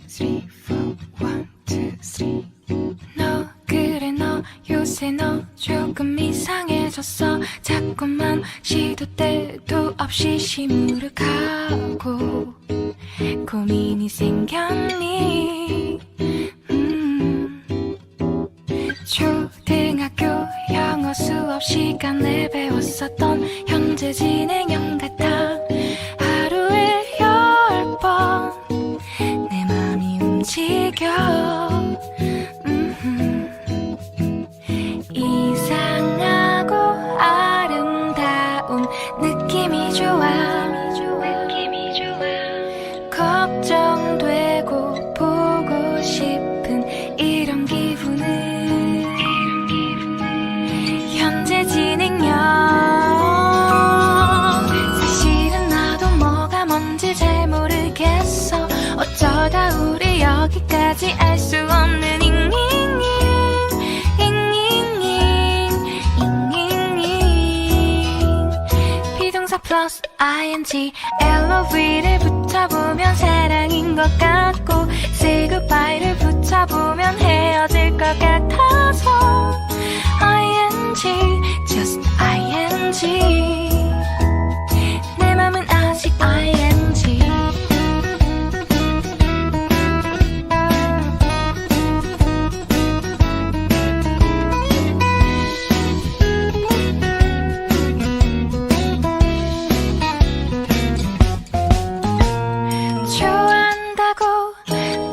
three, four. One, two, three. 너 그래 너 요새 너 조금 이상해졌어. 자꾸만 시도 때도 없이 시무룩하고 고민이 생겼니? 초등학교 영어 수업 시간에 배웠었던 현재 진행형 같아. 하루에 10번 내 맘이 움직여. 이상하고 아름다운 느낌이 좋아. 걱정되고 보고 싶은 이런 기분은 현재 진행형. 사실은 나도 뭐가 뭔지 잘 모르겠어. 어쩌다 우리 여기까지 알 수 없는 비동사 플러스 ing LOV를 붙여보면 사랑인 것 같고 say goodbye를 붙여보면 헤어질 것 같아서 ing just ing 내 맘은 아직 ing. 좋아한다고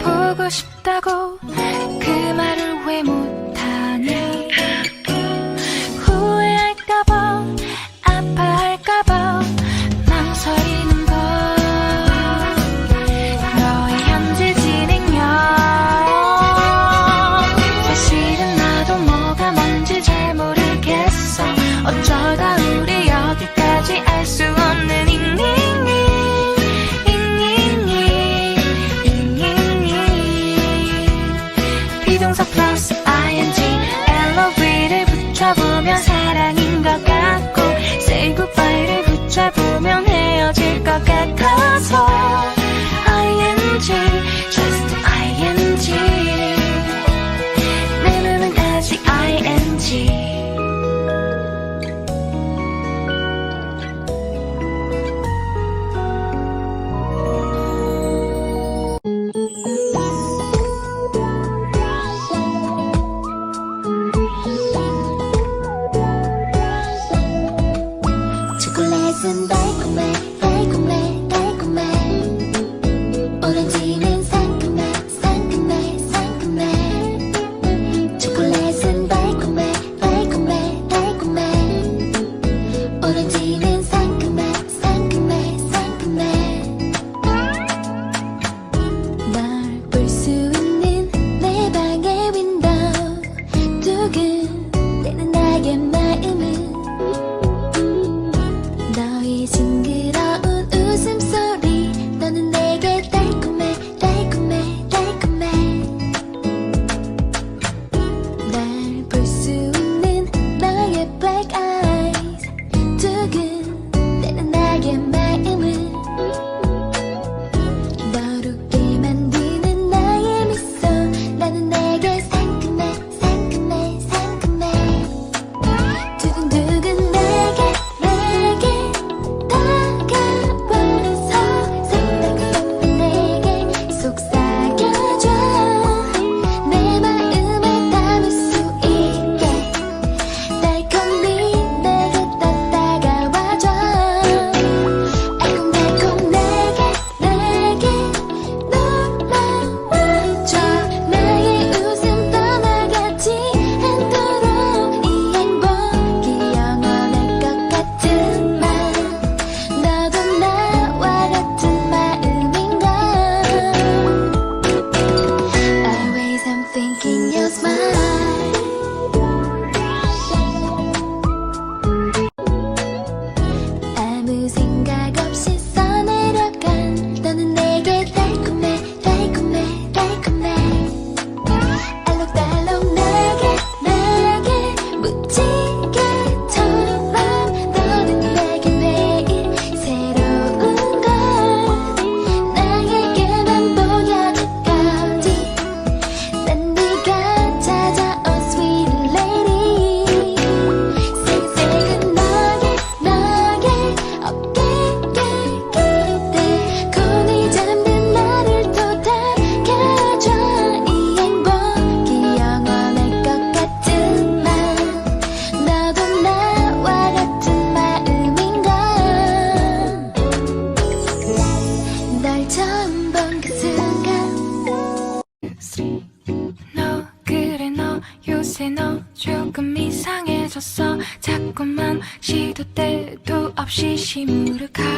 보고 싶다고 그 말을 왜 못하니? 후회할까봐 아파할까봐 망설이는 걸. 너의 현재 진행형. 사실은 나도 뭐가 뭔지 잘 모르겠어. 어쩌다 우리 여기까지 알 수 없는 비동사 플러스 I 요새 너 조금 이상해졌어 자꾸만 시도 때도 없이 시무룩하게